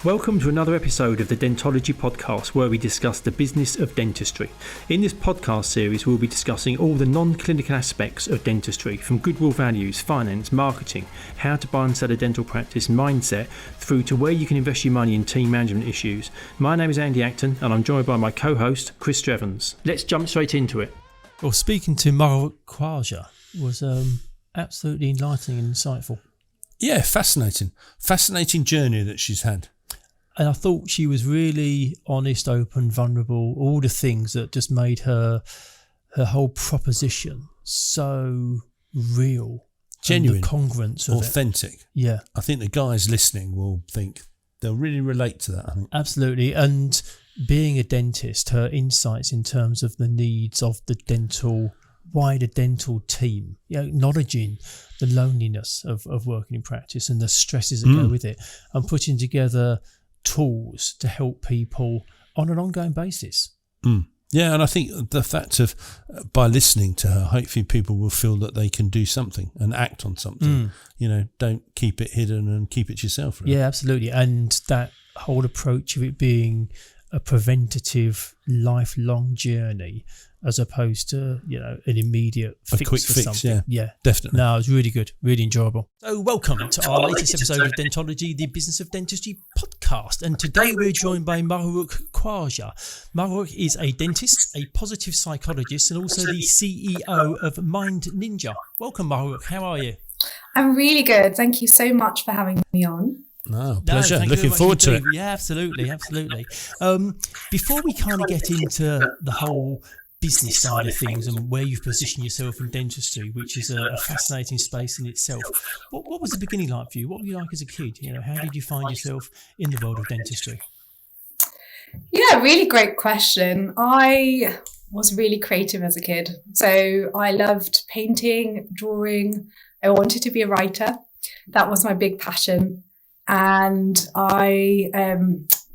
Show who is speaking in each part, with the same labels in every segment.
Speaker 1: Welcome to another episode of the Dentology podcast, where we discuss the business of dentistry. In this podcast series, we'll be discussing all the non-clinical aspects of dentistry, from goodwill values, finance, marketing, how to buy and sell a dental practice, mindset, through to where you can invest your money in team management issues. My name is Andy Acton, and I'm joined by my co-host, Chris Strevens. Let's jump straight into it.
Speaker 2: Well, speaking to Mahrukh Khwaja was absolutely enlightening and insightful.
Speaker 3: Yeah, fascinating journey that she's had.
Speaker 2: And I thought she was really honest, open, vulnerable, all the things that just made her whole proposition so real.
Speaker 3: Genuine.
Speaker 2: And the congruence of
Speaker 3: authentic.
Speaker 2: It. Yeah.
Speaker 3: I think the guys listening will think they'll really relate to that, I think.
Speaker 2: Absolutely. And being a dentist, her insights in terms of the needs of the wider dental team, acknowledging the loneliness of working in practice and the stresses that go with it, and putting together tools to help people on an ongoing basis.
Speaker 3: Yeah, and I think the fact of by listening to her, hopefully people will feel that they can do something and act on something. Don't keep it hidden and keep it to yourself. Really.
Speaker 2: Yeah, absolutely. And that whole approach of it being a preventative, lifelong journey, as opposed to, an immediate fix
Speaker 3: quick
Speaker 2: for
Speaker 3: fix,
Speaker 2: something.
Speaker 3: Yeah, definitely.
Speaker 2: No, it was really good, really enjoyable. So welcome to our latest episode of Dentology, the Business of Dentistry podcast. And today we're joined by Mahrukh Khwaja. Mahrukh is a dentist, a positive psychologist, and also the CEO of Mind Ninja. Welcome, Mahrukh. How are you?
Speaker 4: I'm really good. Thank you so much for having me on.
Speaker 3: No, pleasure. Looking forward to it.
Speaker 2: Yeah, absolutely. Before we kind of get into the whole business side of things and where you've positioned yourself in dentistry, which is a fascinating space in itself, what was the beginning like for you? What were you like as a kid? How did you find yourself in the world of dentistry?
Speaker 4: Yeah, really great question. I was really creative as a kid. So I loved painting, drawing. I wanted to be a writer. That was my big passion. And I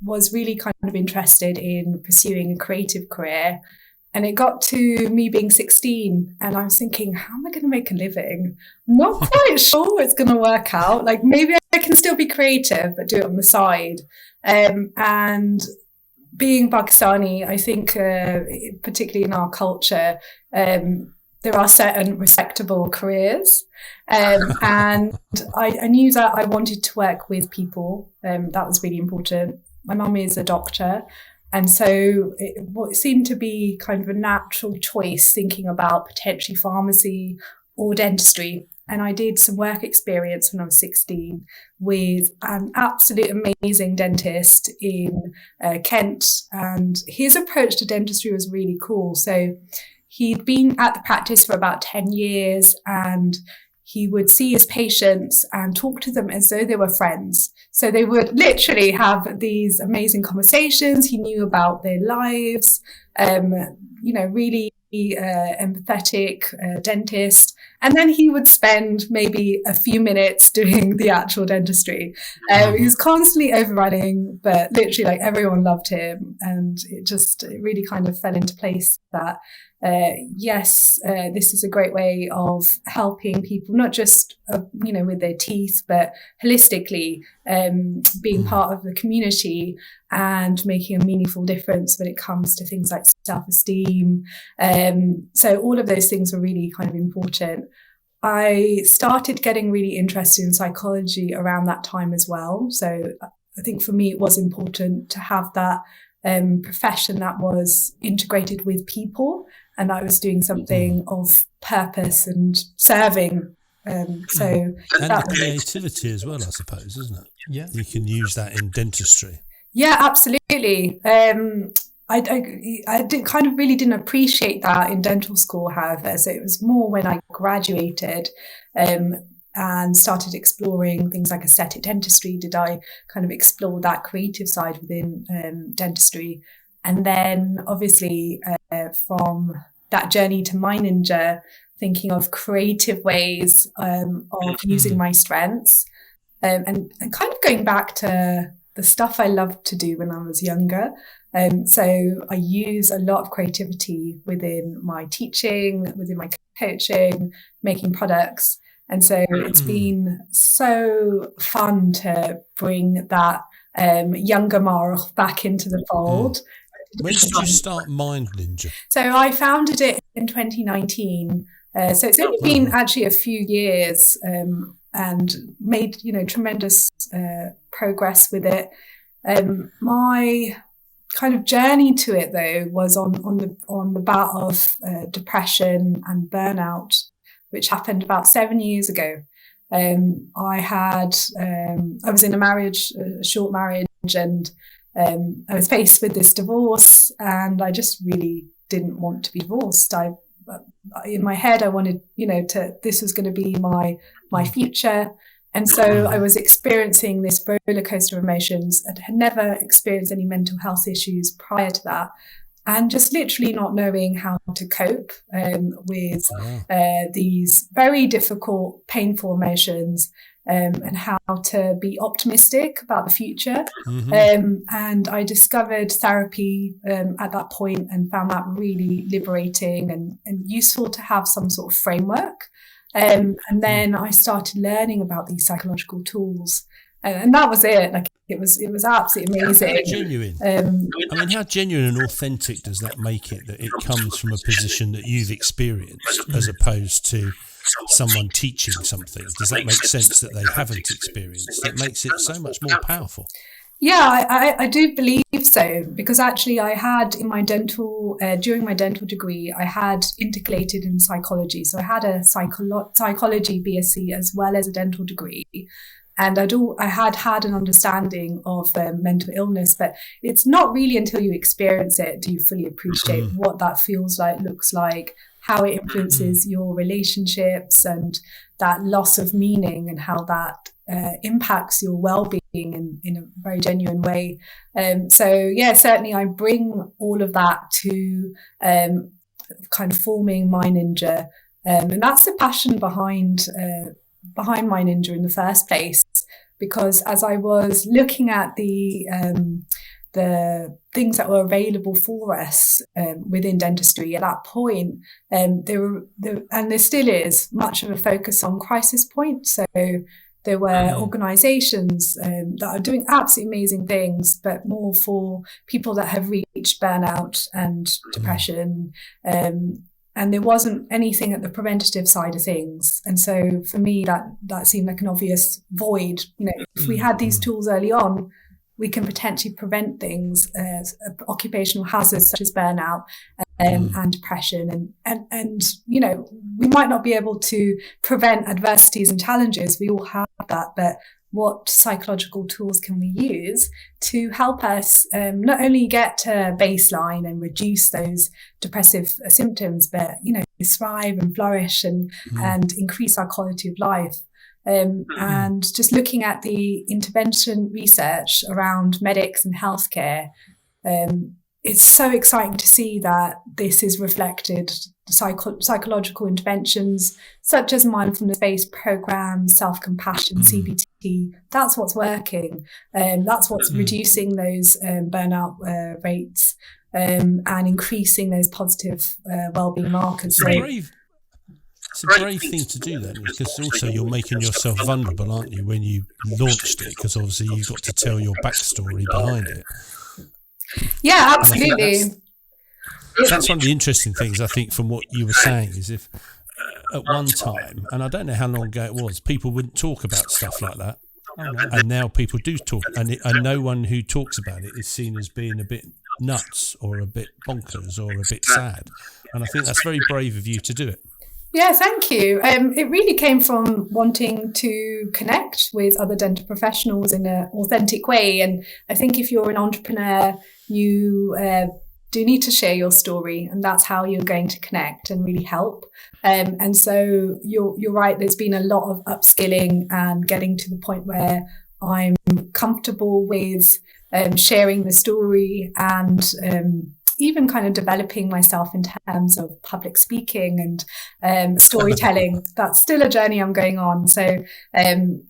Speaker 4: was really kind of interested in pursuing a creative career. And it got to me being 16 and I was thinking, how am I going to make a living? I'm not quite sure it's going to work out. Like, maybe I can still be creative, but do it on the side. And being Pakistani, I think, particularly in our culture, there are certain respectable careers. And I knew that I wanted to work with people. That was really important. My mum is a doctor. And so what seemed to be kind of a natural choice, thinking about potentially pharmacy or dentistry. And I did some work experience when I was 16 with an absolute amazing dentist in Kent. And his approach to dentistry was really cool. So he'd been at the practice for about 10 years and he would see his patients and talk to them as though they were friends. So they would literally have these amazing conversations. He knew about their lives, really empathetic dentist. And then he would spend maybe a few minutes doing the actual dentistry. He was constantly overrunning, but literally like everyone loved him. And it really kind of fell into place that this is a great way of helping people, not just, with their teeth, but holistically, being part of the community and making a meaningful difference when it comes to things like self-esteem. So all of those things were really kind of important. I started getting really interested in psychology around that time as well. So I think for me, it was important to have that profession that was integrated with people, and I was doing something of purpose and serving.
Speaker 3: And the creativity as well, I suppose, isn't it?
Speaker 2: Yeah,
Speaker 3: you can use that in dentistry.
Speaker 4: Yeah, absolutely. I didn't appreciate that in dental school, however. So it was more when I graduated and started exploring things like aesthetic dentistry, did I kind of explore that creative side within dentistry. And then obviously from that journey to Mind Ninja, thinking of creative ways of using my strengths and kind of going back to the stuff I loved to do when I was younger. So I use a lot of creativity within my teaching, within my coaching, making products. And so it's been so fun to bring that younger Mahrukh back into the fold.
Speaker 3: When did you start Mind Ninja?
Speaker 4: So I founded it in 2019. So it's only been actually a few years, and made, tremendous progress with it. My kind of journey to it, though, was on the bat of depression and burnout, which happened about 7 years ago. I was in a short marriage, and I was faced with this divorce, and I just really didn't want to be divorced. In my head, I wanted, this was going to be my future. And so I was experiencing this roller coaster of emotions. I had never experienced any mental health issues prior to that. And just literally not knowing how to cope with these very difficult, painful emotions, and how to be optimistic about the future. And I discovered therapy at that point, and found that really liberating and useful to have some sort of framework. And then I started learning about these psychological tools. And that was it. Like, it was absolutely amazing.
Speaker 3: How genuine. How genuine and authentic does that make it, that it comes from a position that you've experienced as opposed to someone teaching something? Does that make sense that they haven't experienced? That makes it so much more powerful.
Speaker 4: Yeah, I do believe so, because actually I had in my during my dental degree, I had integrated in psychology. So I had a psychology BSc as well as a dental degree. And I had an understanding of mental illness, but it's not really until you experience it do you fully appreciate what that feels like, looks like, how it influences your relationships, and that loss of meaning, and how that impacts your well-being in a very genuine way. So yeah, certainly I bring all of that to kind of forming Mind Ninja, and that's the passion behind Mind Ninja in the first place, because as I was looking at the things that were available for us within dentistry at that point, and there still is much of a focus on crisis points. So there were organisations that are doing absolutely amazing things, but more for people that have reached burnout and depression. And there wasn't anything at the preventative side of things. And so for me, that seemed like an obvious void. If we had these tools early on, we can potentially prevent things, occupational hazards such as burnout and depression. And we might not be able to prevent adversities and challenges. We all have that, but what psychological tools can we use to help us not only get to baseline and reduce those depressive symptoms, but, thrive and flourish and increase our quality of life. And just looking at the intervention research around medics and healthcare, it's so exciting to see that this is reflected. Psychological interventions such as mindfulness-based programs, self-compassion, CBT, that's what's working. That's what's reducing those burnout rates and increasing those positive well-being markers.
Speaker 3: It's a brave thing to do that, because also you're making yourself vulnerable, aren't you, when you launched it, because obviously you've got to tell your backstory behind it.
Speaker 4: Yeah, absolutely.
Speaker 3: That's one of the interesting things, I think, from what you were saying, is if at one time, and I don't know how long ago it was, people wouldn't talk about stuff like that. And now people do talk, and no one who talks about it is seen as being a bit nuts or a bit bonkers or a bit sad. And I think that's very brave of you to do it.
Speaker 4: Yeah, thank you. It really came from wanting to connect with other dental professionals in an authentic way. And I think if you're an entrepreneur, you do need to share your story, and that's how you're going to connect and really help. And so you're right, there's been a lot of upskilling and getting to the point where I'm comfortable with sharing the story and even kind of developing myself in terms of public speaking and storytelling. That's still a journey I'm going on. So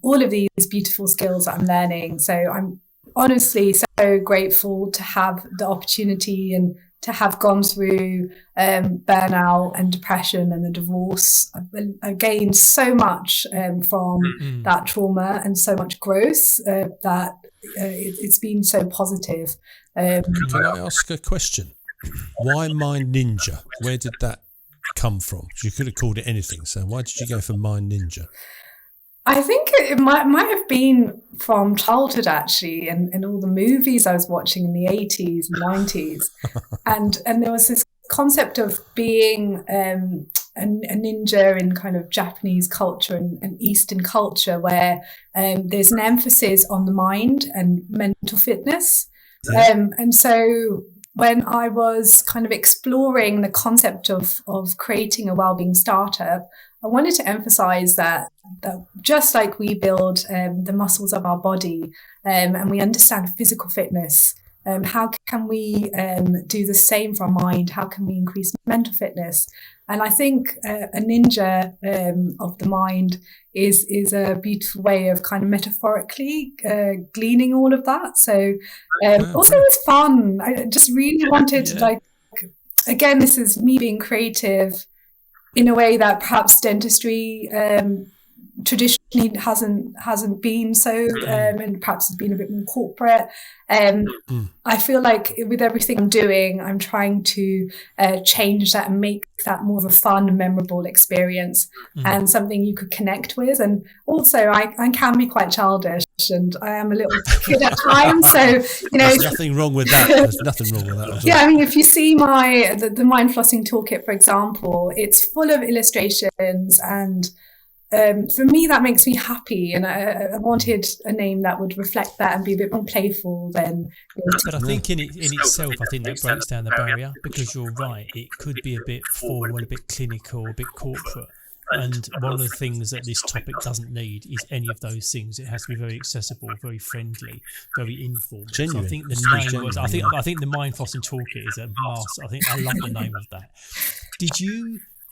Speaker 4: all of these beautiful skills that I'm learning. So I'm honestly so grateful to have the opportunity and to have gone through burnout and depression and a divorce. I gained so much from that trauma and so much growth that it's been so positive.
Speaker 3: Can I ask a question? Why Mind Ninja? Where did that come from? You could have called it anything. So why did you go for Mind Ninja?
Speaker 4: I think it might have been from childhood, actually, and all the movies I was watching in the 80s and 90s. and there was this concept of being a ninja in kind of Japanese culture and Eastern culture, where there's an emphasis on the mind and mental fitness. And so when I was kind of exploring the concept of creating a wellbeing startup, I wanted to emphasize that just like we build the muscles of our body and we understand physical fitness, how can we do the same for our mind? How can we increase mental fitness? And I think a ninja of the mind is a beautiful way of kind of metaphorically gleaning all of that. So also it's fun. I just really wanted to, again, this is me being creative in a way that perhaps dentistry traditionally hasn't been so, and perhaps has been a bit more corporate. I feel like with everything I'm doing, I'm trying to change that and make that more of a fun, memorable experience and something you could connect with. And also, I can be quite childish, and I am a little kid at times. So,
Speaker 3: there's nothing wrong with that. There's nothing wrong with that at all.
Speaker 4: Yeah, I mean, if you see the Mind Flossing Toolkit, for example, it's full of illustrations and for me, that makes me happy, and I wanted a name that would reflect that and be a bit more playful than.
Speaker 2: But I think in itself, I think that breaks down the barrier, because you're right. It could be a bit formal, a bit clinical, a bit corporate. And one of the things that this topic doesn't need is any of those things. It has to be very accessible, very friendly, very informal.
Speaker 3: Genuine.
Speaker 2: So I think the name was. I think the Mind Flossing Toolkit is a master. I think I love the name of that.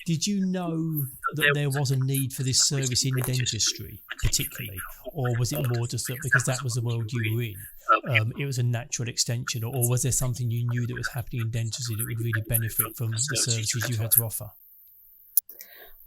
Speaker 2: Did you know that there was a need for this service in dentistry, particularly, or was it more just that because that was the world you were in, it was a natural extension, or was there something you knew that was happening in dentistry that would really benefit from the services you had to offer?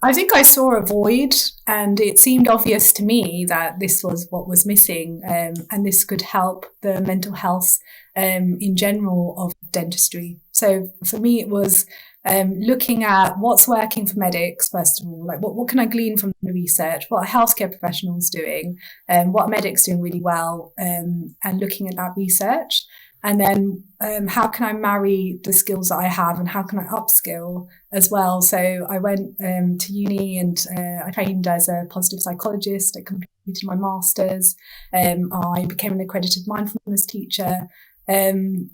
Speaker 4: I think I saw a void, and it seemed obvious to me that this was what was missing, and this could help the mental health in general of dentistry. So for me, it was looking at what's working for medics, first of all, like what can I glean from the research, what are healthcare professionals doing, what are medics doing really well, and looking at that research. And then how can I marry the skills that I have, and how can I upskill as well? So I went to uni, and I trained as a positive psychologist. I completed my master's. I became an accredited mindfulness teacher, and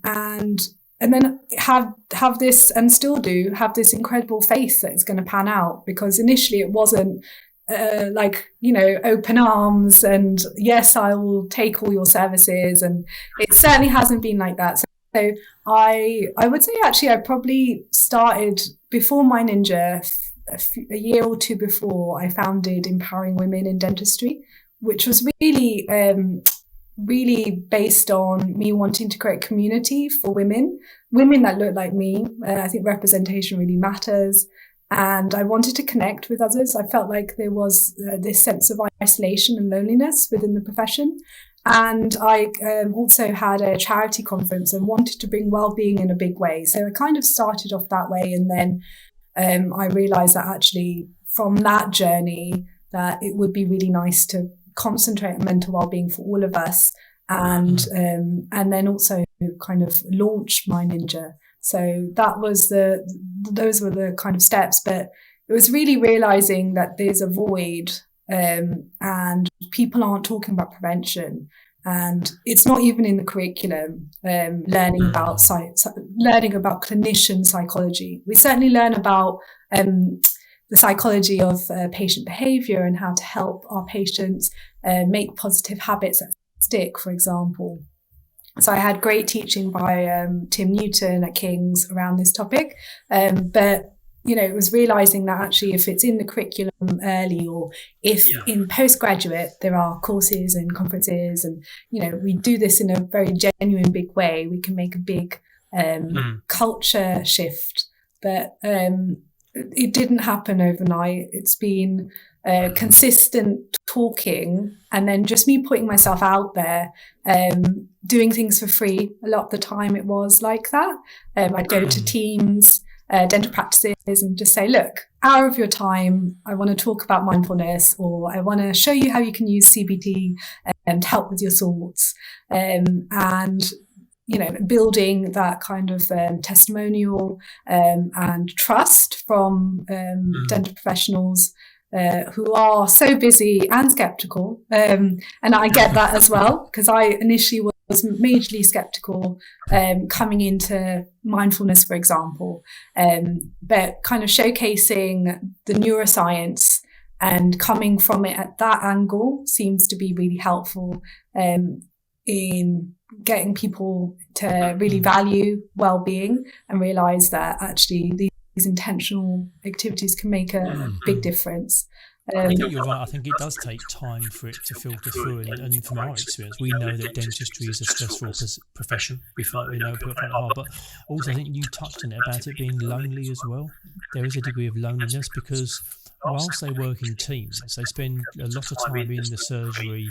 Speaker 4: then have this, and still do have this incredible faith that it's going to pan out, because initially it wasn't open arms and yes, I will take all your services, and it certainly hasn't been like that. So I would say actually I probably started before my Ninja, a year or two before. I founded Empowering Women in Dentistry, which was really based on me wanting to create community for women that look like me. I think representation really matters. And I wanted to connect with others. I felt like there was this sense of isolation and loneliness within the profession. And I also had a charity conference and wanted to bring well-being in a big way. So I kind of started off that way. And then I realized that actually from that journey, that it would be really nice to concentrate on mental well-being for all of us. And then also kind of launch My Ninja. So those were the kind of steps, but it was really realizing that there's a void, and people aren't talking about prevention, and it's not even in the curriculum. Learning about clinician psychology. We certainly learn about the psychology of patient behavior and how to help our patients make positive habits that stick, for example. So I had great teaching by Tim Newton at King's around this topic. But, it was realizing that actually if it's in the curriculum early, or if in postgraduate there are courses and conferences and, we do this in a very genuine, big way, we can make a big culture shift. But it didn't happen overnight. It's been consistent talking, and then just me putting myself out there, doing things for free. A lot of the time it was like that. I'd go to teams, dental practices, and just say, look, hour of your time, I want to talk about mindfulness, or I want to show you how you can use CBT to help with your thoughts. And building that kind of testimonial and trust from dental professionals who are so busy and skeptical. And I get that as well, because I initially was majorly skeptical coming into mindfulness, for example, but kind of showcasing the neuroscience and coming from it at that angle seems to be really helpful in getting people to really value well-being and realize that actually these intentional activities can make a big difference.
Speaker 2: I think you're right. I think it does take time for it to filter through, and from our experience, we know that dentistry is a stressful profession. We know people find it hard, but also I think you touched on it about it being lonely as well. There is a degree of loneliness because whilst they work in teams, they spend a lot of time in the surgery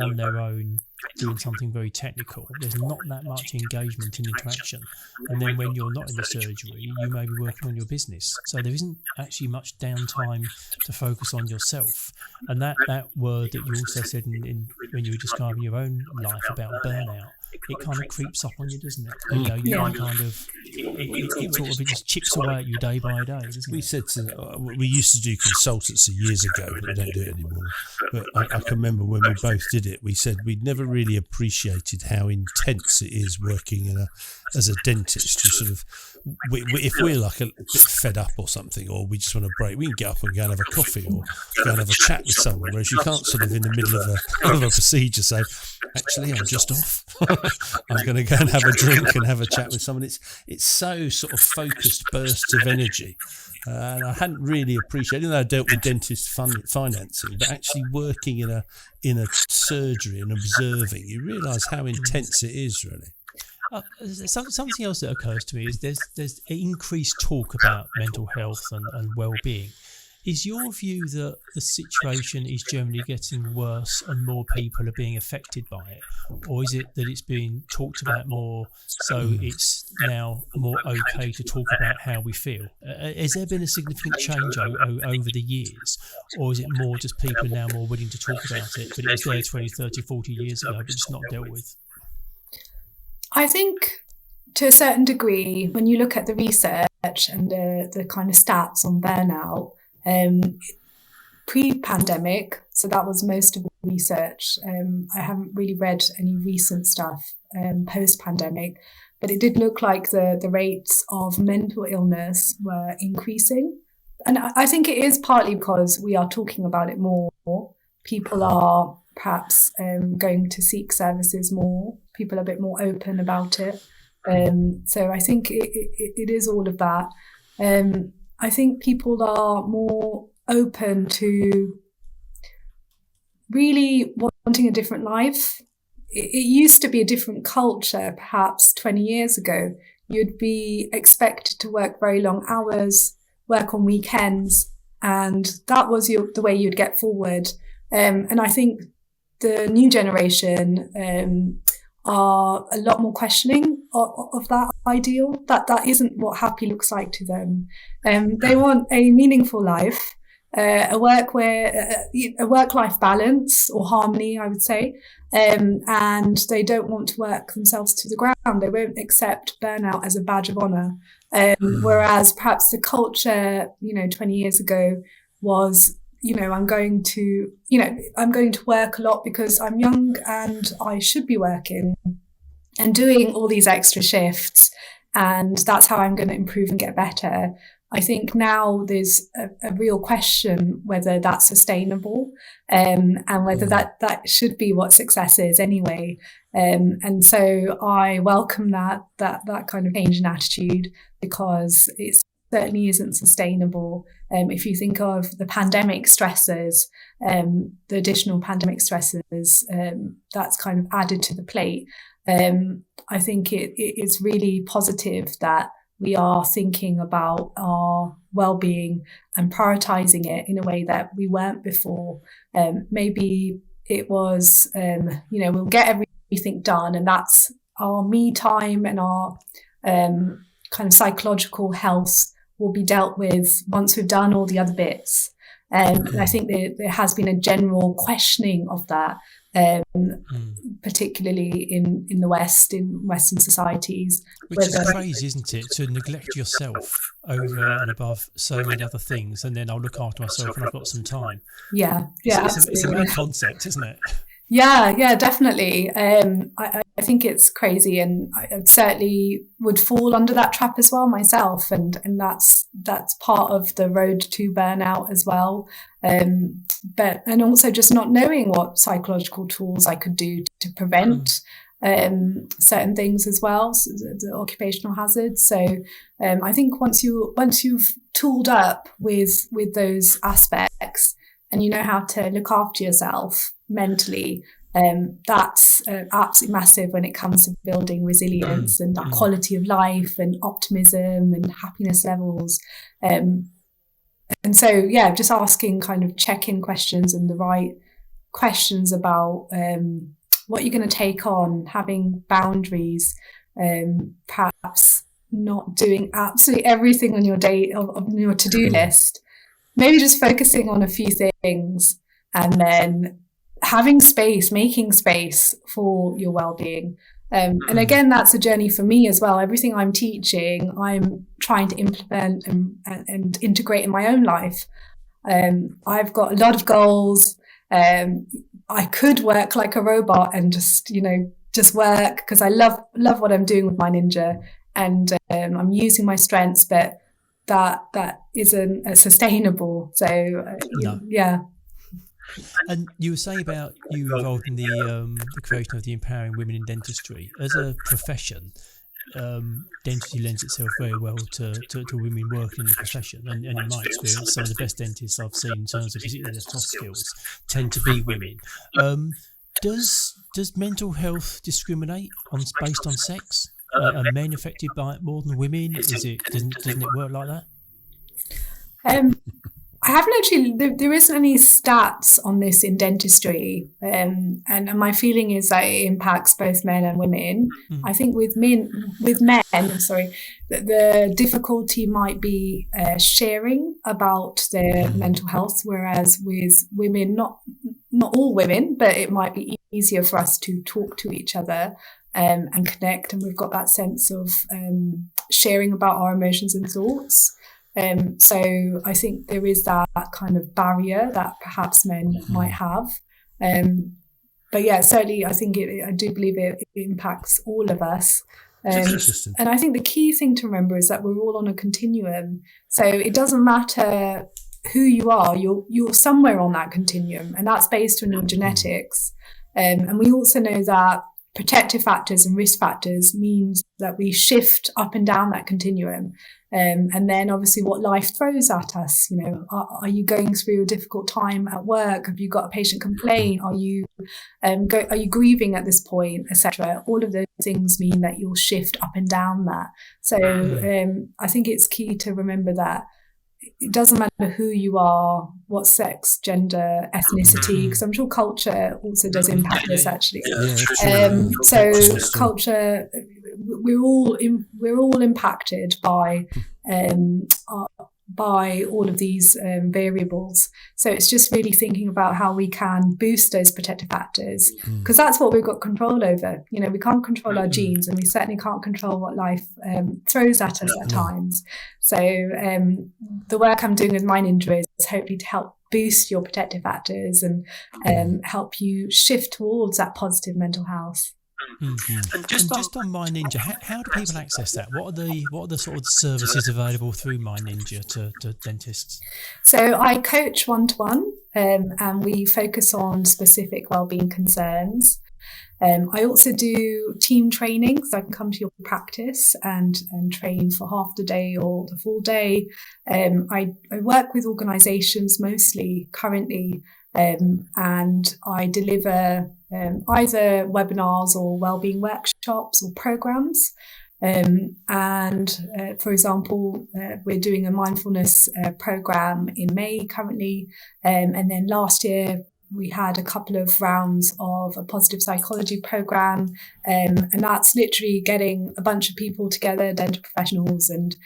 Speaker 2: on their own, doing something very technical. There's not that much engagement and interaction. And then when you're not in the surgery, you may be working on your business. So there isn't actually much downtime to focus on yourself. And that word that you also said in when you were describing your own life about burnout, it kind of creeps up on you, doesn't it? You kind of, it just chips away at you day by day, doesn't it?
Speaker 3: We used to do consultancy years ago, but we don't do it anymore. But I can remember when we both did it, we said we'd never really appreciated how intense it is working as a dentist. You sort of, if we're like a bit fed up or something, or we just want a break, we can get up and go and have a coffee or go and have a chat with someone, whereas you can't sort of in the middle of a procedure say, actually, I'm just off. I'm going to go and have a drink and have a chat with someone. It's so sort of focused bursts of energy. And I hadn't really appreciated, even though I dealt with dentist financing, but actually working in a surgery and observing, you realise how intense it is, really.
Speaker 2: Something else that occurs to me is there's increased talk about mental health and well-being. Is your view that the situation is generally getting worse and more people are being affected by it? Or is it that it's being talked about more, so it's now more okay to talk about how we feel? Has there been a significant change over the years? Or is it more just people now more willing to talk about it, but it was there 20, 30, 40 years ago, but just not dealt with?
Speaker 4: I think to a certain degree, when you look at the research and the kind of stats on burnout, pre-pandemic, so that was most of the research. I haven't really read any recent stuff post-pandemic, but it did look like the rates of mental illness were increasing. And I think it is partly because we are talking about it more. People are perhaps going to seek services more. People are a bit more open about it. So I think it is all of that. I think people are more open to really wanting a different life. It used to be a different culture, perhaps 20 years ago. You'd be expected to work very long hours, work on weekends, and that was the way you'd get forward. And I think the new generation are a lot more questioning of that ideal, that isn't what happy looks like to them. They want a meaningful life, a work-life balance or harmony, I would say, and they don't want to work themselves to the ground. They won't accept burnout as a badge of honor. Whereas perhaps the culture, 20 years ago was, I'm going to work a lot because I'm young and I should be working and doing all these extra shifts. And that's how I'm going to improve and get better. I think now there's a real question whether that's sustainable, and whether that should be what success is anyway. And so I welcome that kind of change in attitude, because it certainly isn't sustainable. If you think of the pandemic stresses, the additional pandemic stresses, that's kind of added to the plate. I think it's really positive that we are thinking about our well-being and prioritizing it in a way that we weren't before. Maybe it was, we'll get everything done, and that's our me time, and our kind of psychological health will be dealt with once we've done all the other bits. And I think there has been a general questioning of that, particularly in the West, in Western societies.
Speaker 2: Which is crazy, isn't it? To neglect yourself over and above so many other things, and then I'll look after myself when I've got some time.
Speaker 4: Yeah,
Speaker 2: it's a weird concept, isn't it?
Speaker 4: Yeah, definitely. I think it's crazy, and I certainly would fall under that trap as well myself, and that's part of the road to burnout as well. But also just not knowing what psychological tools I could do to prevent certain things as well, so the occupational hazards. So I think once you've tooled up with those aspects, and you know how to look after yourself mentally, that's absolutely massive when it comes to building resilience and that quality of life and optimism and happiness levels. And so, just asking kind of check-in questions and the right questions about what you're going to take on, having boundaries, perhaps not doing absolutely everything on your day on your to-do list, maybe just focusing on a few things, and then having space, making space for your well-being. And again, that's a journey for me as well. Everything I'm teaching, I'm trying to implement and integrate in my own life. I've got a lot of goals. I could work like a robot and just work, because I love what I'm doing with my Ninja, and I'm using my strengths, but that isn't sustainable. So yeah.
Speaker 2: And you were saying about you involved in the creation of the Empowering Women in Dentistry. As a profession, dentistry lends itself very well to women working in the profession. And in my experience, some of the best dentists I've seen in terms of particularly their soft skills tend to be women. Does mental health discriminate based on sex? Are men affected by it more than women? Doesn't it work like that?
Speaker 4: I haven't actually, there isn't any stats on this in dentistry. And my feeling is that it impacts both men and women. I think with men, the difficulty might be sharing about their mental health, whereas with women, not all women, but it might be easier for us to talk to each other and connect. And we've got that sense of sharing about our emotions and thoughts. So I think there is that kind of barrier that perhaps men might have. But yeah, certainly I think I do believe it impacts all of us. And I think the key thing to remember is that we're all on a continuum. So it doesn't matter who you are, you're somewhere on that continuum, and that's based on your genetics. And we also know that protective factors and risk factors means that we shift up and down that continuum. And then obviously what life throws at us, are you going through a difficult time at work? Have you got a patient complaint? Are you grieving at this point, etc.? All of those things mean that you'll shift up and down that. So I think it's key to remember that it doesn't matter who you are, what sex, gender, ethnicity, because I'm sure culture also does impact this actually. So culture, we're all impacted by all of these variables. So it's just really thinking about how we can boost those protective factors, because that's what we've got control over. We can't control our genes, and we certainly can't control what life throws at us at times. So the work I'm doing with my Ninja is hopefully to help boost your protective factors and help you shift towards that positive mental health.
Speaker 2: And just on My Ninja, how do people access that? What are the sort of services available through My Ninja to dentists? So
Speaker 4: I coach one-to-one, and we focus on specific wellbeing concerns. I also do team training, so I can come to your practice and train for half the day or the full day. I work with organisations mostly currently, and I deliver either webinars or wellbeing workshops or programs. For example, we're doing a mindfulness program in May currently. And then last year, we had a couple of rounds of a positive psychology program. And that's literally getting a bunch of people together, dental professionals, and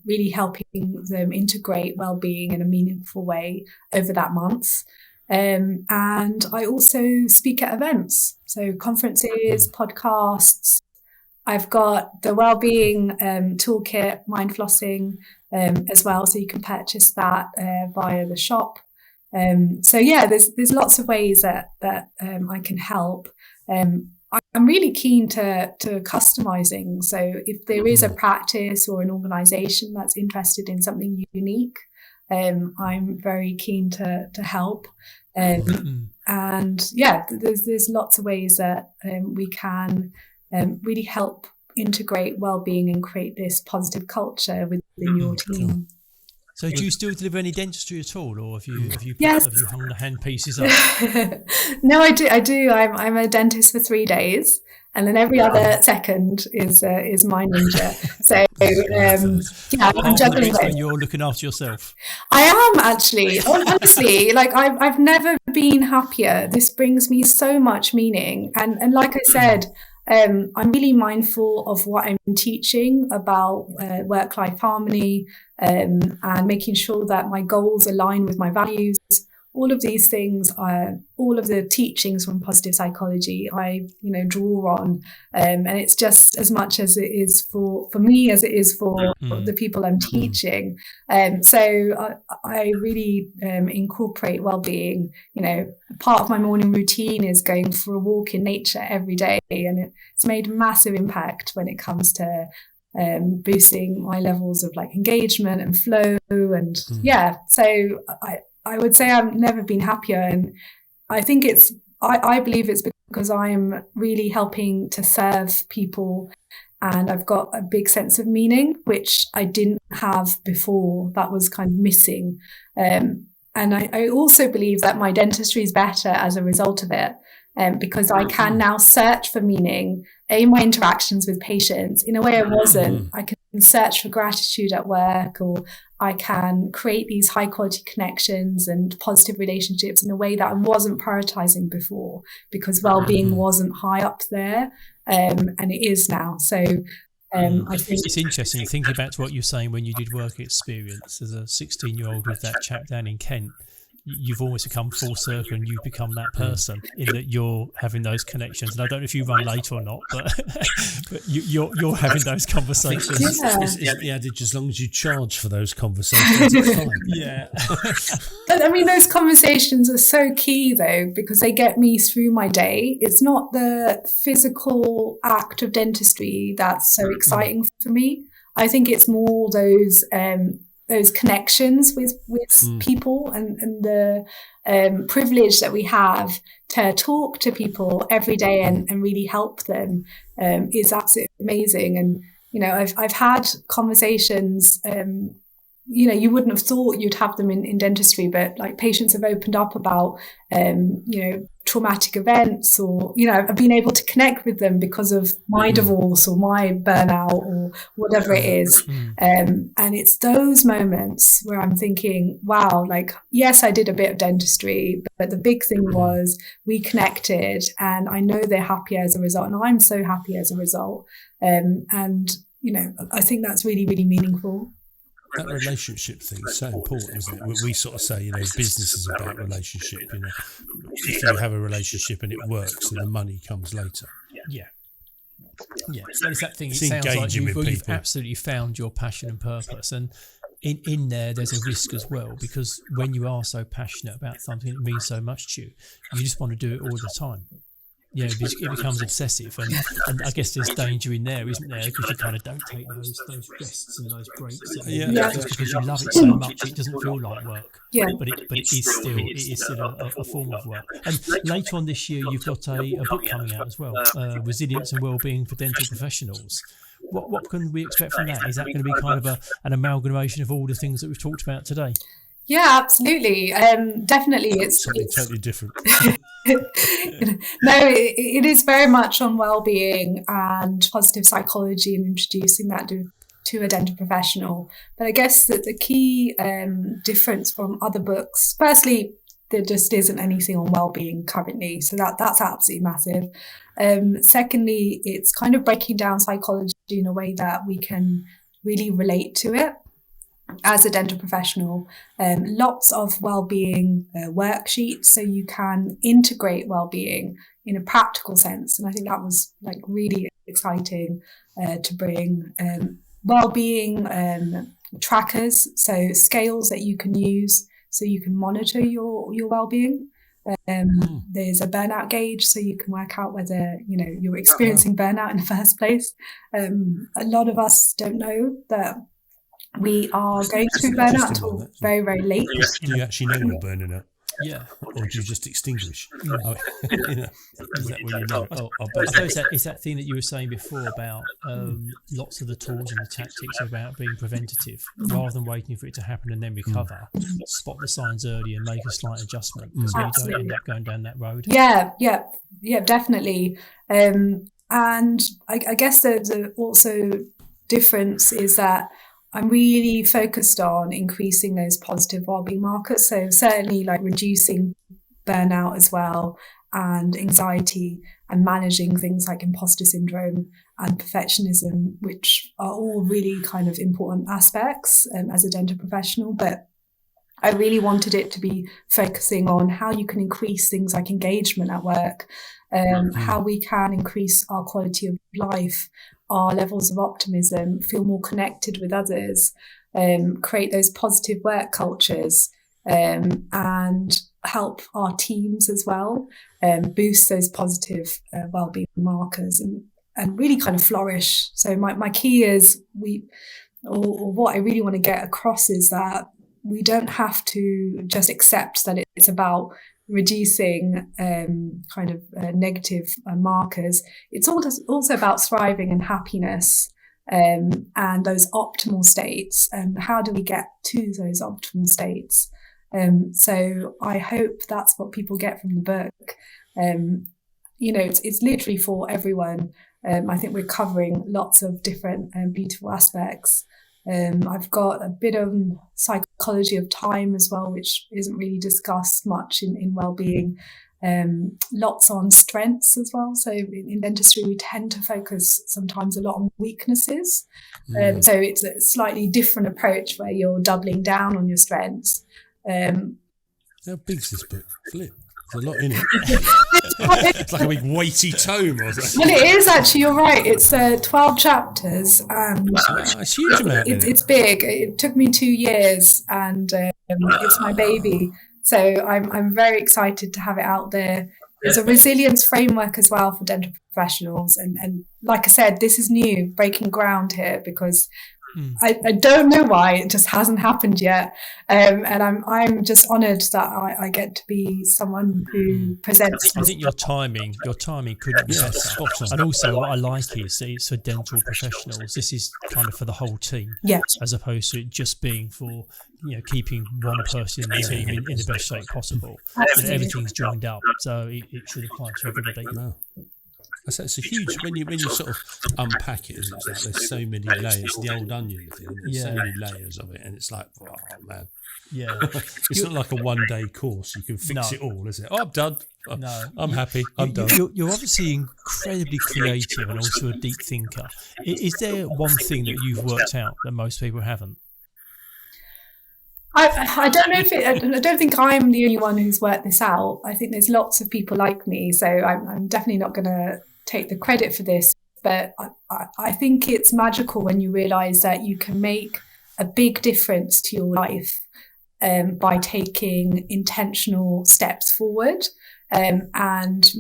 Speaker 4: really helping them integrate wellbeing in a meaningful way over that month. And I also speak at events, so conferences, podcasts. I've got the wellbeing toolkit, mind flossing, as well, so you can purchase that via the shop. There's lots of ways that I can help. I'm really keen to customizing. So if there is a practice or an organization that's interested in something unique, I'm very keen to help. There's lots of ways that we can really help integrate well-being and create this positive culture within your team.
Speaker 2: So do you still deliver any dentistry at all, or have you
Speaker 4: Yes.
Speaker 2: hung the hand pieces up?
Speaker 4: No, I do. I'm a dentist for 3 days, and then every other second is my ninja. So I'm juggling both.
Speaker 2: When you're looking after yourself.
Speaker 4: I am actually. Honestly, like I've never been happier. This brings me so much meaning, and like I said, I'm really mindful of what I'm teaching about work-life harmony, and making sure that my goals align with my values. All of these things are all of the teachings from positive psychology I draw on, and it's just as much as it is for me as it is for the people I'm teaching. So I really incorporate well-being. Part of my morning routine is going for a walk in nature every day, and it's made a massive impact when it comes to boosting my levels of like engagement and flow. And so I would say I've never been happier. And I think I believe it's because I'm really helping to serve people, and I've got a big sense of meaning, which I didn't have before. That was kind of missing. And I also believe that my dentistry is better as a result of it. Because I can now search for meaning in my interactions with patients in a way I wasn't. I can search for gratitude at work, or I can create these high quality connections and positive relationships in a way that I wasn't prioritizing before, because well-being wasn't high up there, and it is now. So I think
Speaker 2: it's interesting thinking back to what you're saying when you did work experience as a 16-year-old with that chap down in Kent. You've almost come full circle, and you've become that person in that you're having those connections. And I don't know if you run late or not, but you're having those conversations.
Speaker 3: It's the adage, as long as you charge for those conversations, it's fine.
Speaker 2: Yeah.
Speaker 4: But I mean, those conversations are so key though, because they get me through my day. It's not the physical act of dentistry that's so exciting for me. I think it's more those connections with people, and the privilege that we have to talk to people every day and really help them is absolutely amazing. And I've had conversations you wouldn't have thought you'd have them in dentistry, but like patients have opened up about traumatic events, or I've been able to connect with them because of my divorce or my burnout or whatever it is. And it's those moments where I'm thinking, wow, like, yes, I did a bit of dentistry, but the big thing was we connected, and I know they're happier as a result, and I'm so happy as a result. And I think that's really, really meaningful.
Speaker 3: That relationship thing is so important, isn't it? We sort of say, business is about relationship. If you have a relationship and it works, then the money comes later.
Speaker 2: Yeah. So it's that thing.
Speaker 3: It's
Speaker 2: it sounds like you've
Speaker 3: people.
Speaker 2: Absolutely found your passion and purpose, and in there's a risk as well, because when you are so passionate about something that means so much to you, you just want to do it all the time. It becomes obsessive, and I guess there's danger in there, isn't there? Because you kind of don't take those rests and those breaks. Just because you love it so much, it doesn't feel like work. Yeah. But it is still a form of work. And later on this year, you've got a book coming out as well, Resilience and Wellbeing for Dental Professionals. What can we expect from that? Is that going to be kind of an amalgamation of all the things that we've talked about today?
Speaker 4: Yeah, absolutely. Definitely. It's
Speaker 3: something totally different.
Speaker 4: No, it is very much on well-being and positive psychology and introducing that to a dental professional. But I guess that the key difference from other books, firstly, there just isn't anything on well-being currently, so that's absolutely massive. Secondly, it's kind of breaking down psychology in a way that we can really relate to it as a dental professional. Lots of well-being worksheets, so you can integrate well-being in a practical sense, and I think that was like really exciting to bring. Well-being trackers, so scales that you can use so you can monitor your well-being. There's a burnout gauge, so you can work out whether you're experiencing burnout in the first place. A lot of us don't know that we are going through burnout until very, very late.
Speaker 3: Do you actually know you're burning out?
Speaker 2: Yeah.
Speaker 3: Or do you just extinguish?
Speaker 2: Yeah.
Speaker 3: Is that when you know?
Speaker 2: I suppose it's that thing that you were saying before about lots of the tools and the tactics are about being preventative rather than waiting for it to happen and then recover. Spot the signs early and make a slight adjustment so you don't end up going down that road.
Speaker 4: Yeah, definitely. And I guess the also difference is that I'm really focused on increasing those positive wellbeing markers. So certainly like reducing burnout as well, and anxiety, and managing things like imposter syndrome and perfectionism, which are all really kind of important aspects as a dental professional. But I really wanted it to be focusing on how you can increase things like engagement at work, how we can increase our quality of life, our levels of optimism, feel more connected with others, create those positive work cultures, and help our teams as well, boost those positive wellbeing markers and really kind of flourish. So my key is what I really want to get across is that we don't have to just accept that it's about reducing kind of negative markers. It's also about thriving and happiness and those optimal states. And how do we get to those optimal states? So I hope that's what people get from the book. It's literally for everyone. I think we're covering lots of different beautiful aspects. I've got a bit of psychology of time as well, which isn't really discussed much in well-being. Lots on strengths as well. So in dentistry, we tend to focus sometimes a lot on weaknesses. So it's a slightly different approach where you're doubling down on your strengths.
Speaker 3: How big's this book? Flip. There's a lot in it. It's like a big weighty tome or something.
Speaker 4: Well, it is actually, you're right. It's 12 chapters. And
Speaker 3: it's huge amount.
Speaker 4: It's big. It took me 2 years, and it's my baby. So I'm very excited to have it out there. There's a resilience framework as well for dental professionals. And like I said, this is new, breaking ground here, because I don't know why it just hasn't happened yet, and I'm just honoured that I get to be someone who presents.
Speaker 2: I think your timing couldn't be better. And also, what I like is it's for dental professionals. This is kind of for the whole team, as opposed to it just being for keeping one person in the team in the best shape possible. And everything's joined up, so it should apply to everybody.
Speaker 3: No. So it's a huge, when you sort of unpack it, it's like there's so many layers, the old onion thing, there's so many layers of it, and it's like, oh man.
Speaker 2: Yeah.
Speaker 3: It's not like a one-day course, you can fix it all, is it? Oh, I'm done. I'm happy, I'm done.
Speaker 2: You're obviously incredibly creative and also a deep thinker. Is there one thing that you've worked out that most people haven't?
Speaker 4: I don't know I don't think I'm the only one who's worked this out. I think there's lots of people like me, so I'm definitely not going to take the credit for this, but I think it's magical when you realize that you can make a big difference to your life by taking intentional steps forward and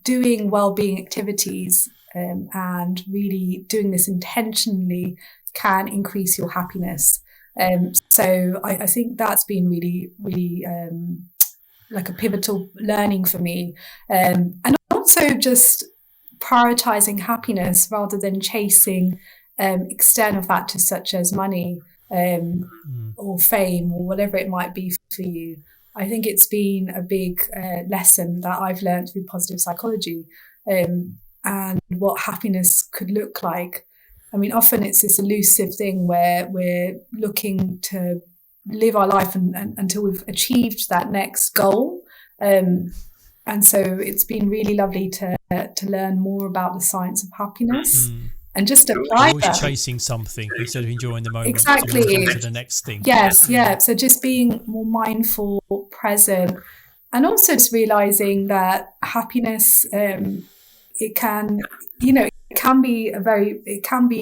Speaker 4: doing well-being activities and really doing this intentionally can increase your happiness. So I think that's been really, really like a pivotal learning for me. And also just prioritizing happiness rather than chasing external factors such as money. or fame or whatever it might be for you. I think it's been a big lesson that I've learned through positive psychology, and what happiness could look like. I mean, often it's this elusive thing where we're looking to live our life until we've achieved that next goal. And so it's been really lovely to learn more about the science of happiness and just apply
Speaker 2: always
Speaker 4: that.
Speaker 2: chasing something instead of enjoying the moment.
Speaker 4: Exactly.
Speaker 2: To move on to the next thing.
Speaker 4: Yes, yeah. So just being more mindful, present, and also just realizing that happiness, it can be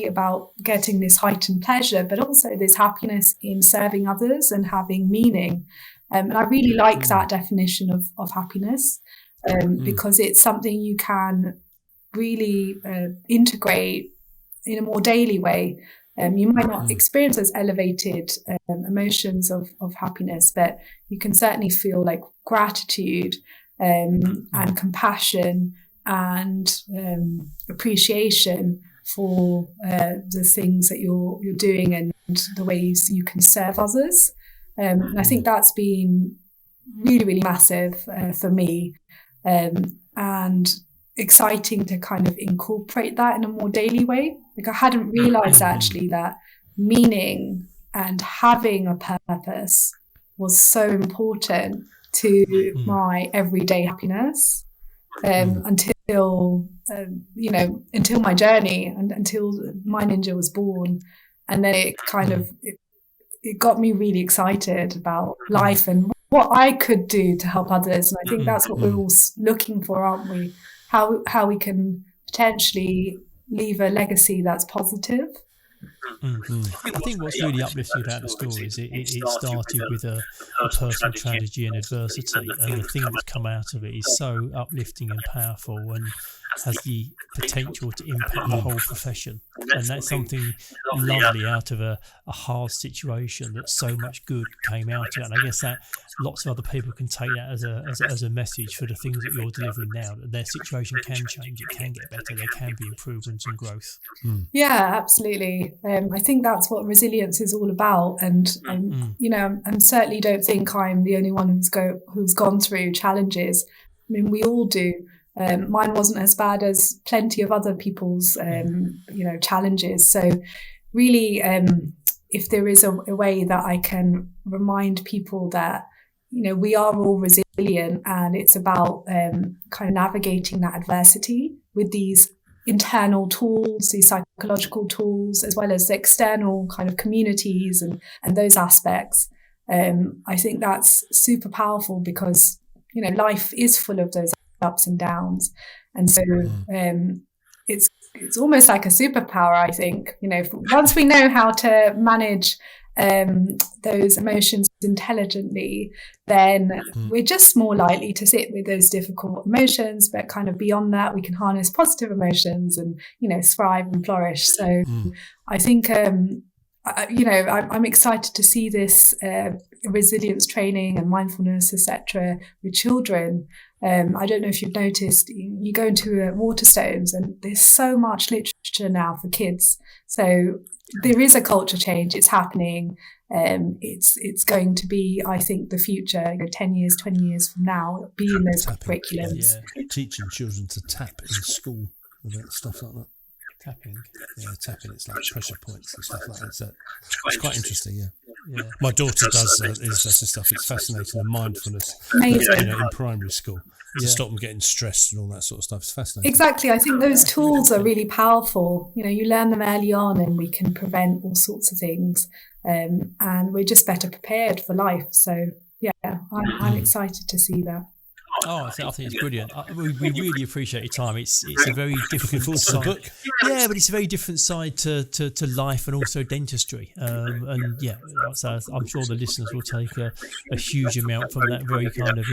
Speaker 4: about getting this heightened pleasure, but also this happiness in serving others and having meaning. And I really like that definition of happiness, because it's something you can really integrate in a more daily way. You might not experience those elevated emotions of happiness, but you can certainly feel like gratitude and compassion and appreciation for the things that you're doing and the ways you can serve others. And I think that's been really, really massive for me, and exciting to kind of incorporate that in a more daily way. Like, I hadn't realized actually that meaning and having a purpose was so important to my everyday happiness, until my journey and until my ninja was born. And then it kind of it got me really excited about life and what I could do to help others. And I think that's what we're all looking for, aren't we? How we can potentially leave a legacy that's positive.
Speaker 2: I think what's really uplifting about the story is it started with a personal tragedy and adversity, and the thing that's come out of it is so uplifting and powerful and has the potential to impact the whole profession. And that's something lovely out of a hard situation, that so much good came out of it. And I guess that lots of other people can take that as a message for the things that you're delivering now, that their situation can change, it can get better, there can be improvements and growth.
Speaker 4: Yeah, absolutely. I think that's what resilience is all about. And I certainly don't think I'm the only one who's gone through challenges. I mean, we all do. Mine wasn't as bad as plenty of other people's, challenges. So really, if there is a way that I can remind people that, we are all resilient, and it's about kind of navigating that adversity with these internal tools, these psychological tools, as well as the external kind of communities and those aspects. I think that's super powerful because, life is full of those ups and downs. And so it's almost like a superpower, I think. Once we know how to manage those emotions intelligently, then we're just more likely to sit with those difficult emotions. But kind of beyond that, we can harness positive emotions and, thrive and flourish. So I think, I'm excited to see this resilience training and mindfulness, etc., with children. I don't know if you've noticed, you go into Waterstones and there's so much literature now for kids. So there is a culture change. It's happening. It's going to be, I think, the future, 10 years, 20 years from now, be in those curriculums.
Speaker 3: Yeah. Teaching children to tap in school, stuff like that.
Speaker 2: Tapping.
Speaker 3: Yeah, tapping. It's like pressure points and stuff like that. So it's quite interesting, yeah. My daughter does this stuff. It's fascinating. The mindfulness,
Speaker 4: Amazing.
Speaker 3: in primary school to stop them getting stressed and all that sort of stuff. It's fascinating.
Speaker 4: Exactly. I think those tools are really powerful. You learn them early on, and we can prevent all sorts of things. And we're just better prepared for life. So yeah, I'm excited to see that.
Speaker 2: Oh, I think it's brilliant. We really appreciate your time. It's a very different side.
Speaker 3: Book.
Speaker 2: Yeah, but it's a very different side to life and also dentistry. So I'm sure the listeners will take a huge amount from that very kind of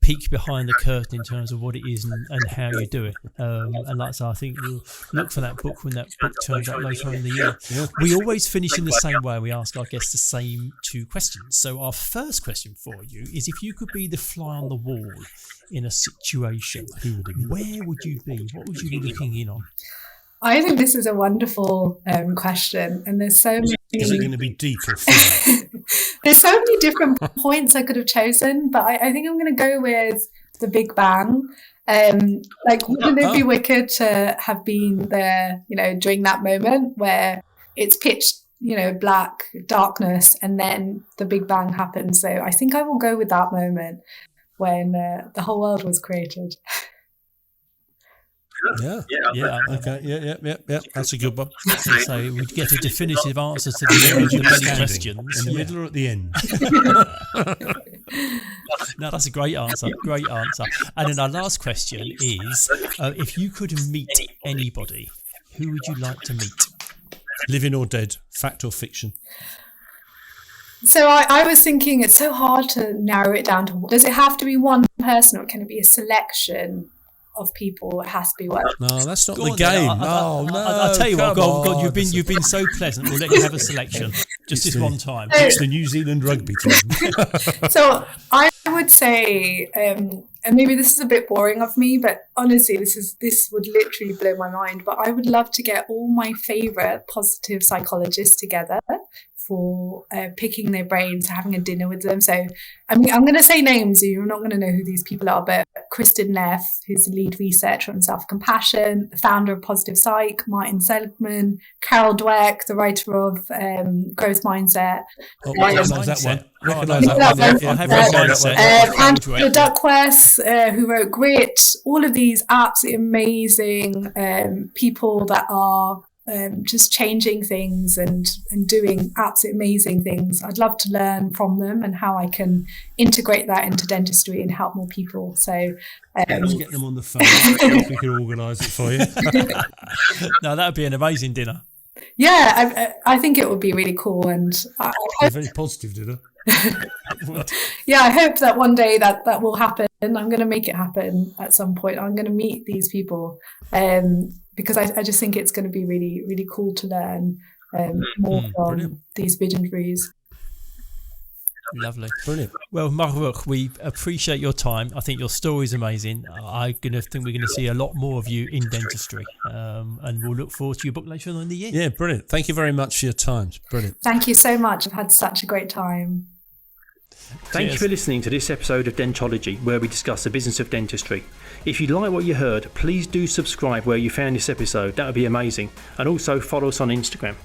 Speaker 2: peek behind the curtain in terms of what it is and how you do it. And like I say, I think we'll look for that book when that book turns up later on in the year. Yeah. We always finish in the same way. We ask our guests the same two questions. So our first question for you is, if you could be the fly on the wall in a situation, where would you be? What would you be looking in on?
Speaker 4: I think this is a wonderful question, and there's so many
Speaker 3: Is it going to be deep or thin?
Speaker 4: There's so many different points I could have chosen, but I think I'm going to go with the Big Bang. Wouldn't it be wicked to have been there, during that moment where it's pitch, black, darkness, and then the Big Bang happens. So I think I will go with that moment when the whole world was created.
Speaker 3: Yeah. Okay. Yeah. That's a good one.
Speaker 2: So we'd get a definitive answer to the many questions.
Speaker 3: In the middle or at the end?
Speaker 2: No, that's a great answer. And then our last question is, if you could meet anybody, who would you like to meet?
Speaker 3: Living or dead, fact or fiction?
Speaker 4: So I was thinking it's so hard to narrow it down to, does it have to be one person or can it be a selection of people? It has to be one.
Speaker 3: No, that's not the game.
Speaker 2: I'll tell you what, go on. You've been so pleasant. We'll let you have a selection just this one time.
Speaker 3: It's the New Zealand rugby team.
Speaker 4: So I would say, and maybe this is a bit boring of me, but honestly, this would literally blow my mind. But I would love to get all my favourite positive psychologists together for picking their brains, having a dinner with them. So I'm going to say names. You're not going to know who these people are, but Kristen Neff, who's the lead researcher on self-compassion, the founder of Positive Psych, Martin Seligman, Carol Dweck, the writer of Growth Mindset.
Speaker 3: Recognise that one. Recognise that one.
Speaker 4: Angela Duckworth, who wrote Grit. All of these absolutely amazing people that are just changing things and doing absolutely amazing things. I'd love to learn from them and how I can integrate that into dentistry and help more people. So
Speaker 3: let's get them on the phone. We can organise it for you.
Speaker 2: No, that would be an amazing dinner.
Speaker 4: Yeah, I think it would be really cool, and
Speaker 3: a very positive dinner.
Speaker 4: Yeah, I hope that one day that will happen. I'm going to make it happen at some point. I'm going to meet these people. Because I just think it's going to be really, really cool to learn more from these visionaries.
Speaker 2: Lovely.
Speaker 3: Brilliant.
Speaker 2: Well, Mahrukh, we appreciate your time. I think your story is amazing. I'm going to think we're going to see a lot more of you in dentistry. And we'll look forward to your book later on in the year.
Speaker 3: Yeah, brilliant. Thank you very much for your time. It's brilliant.
Speaker 4: Thank you so much. I've had such a great time.
Speaker 1: Thank you for listening to this episode of Dentology, where we discuss the business of dentistry. If you like what you heard, please do subscribe where you found this episode. That would be amazing. And also follow us on Instagram.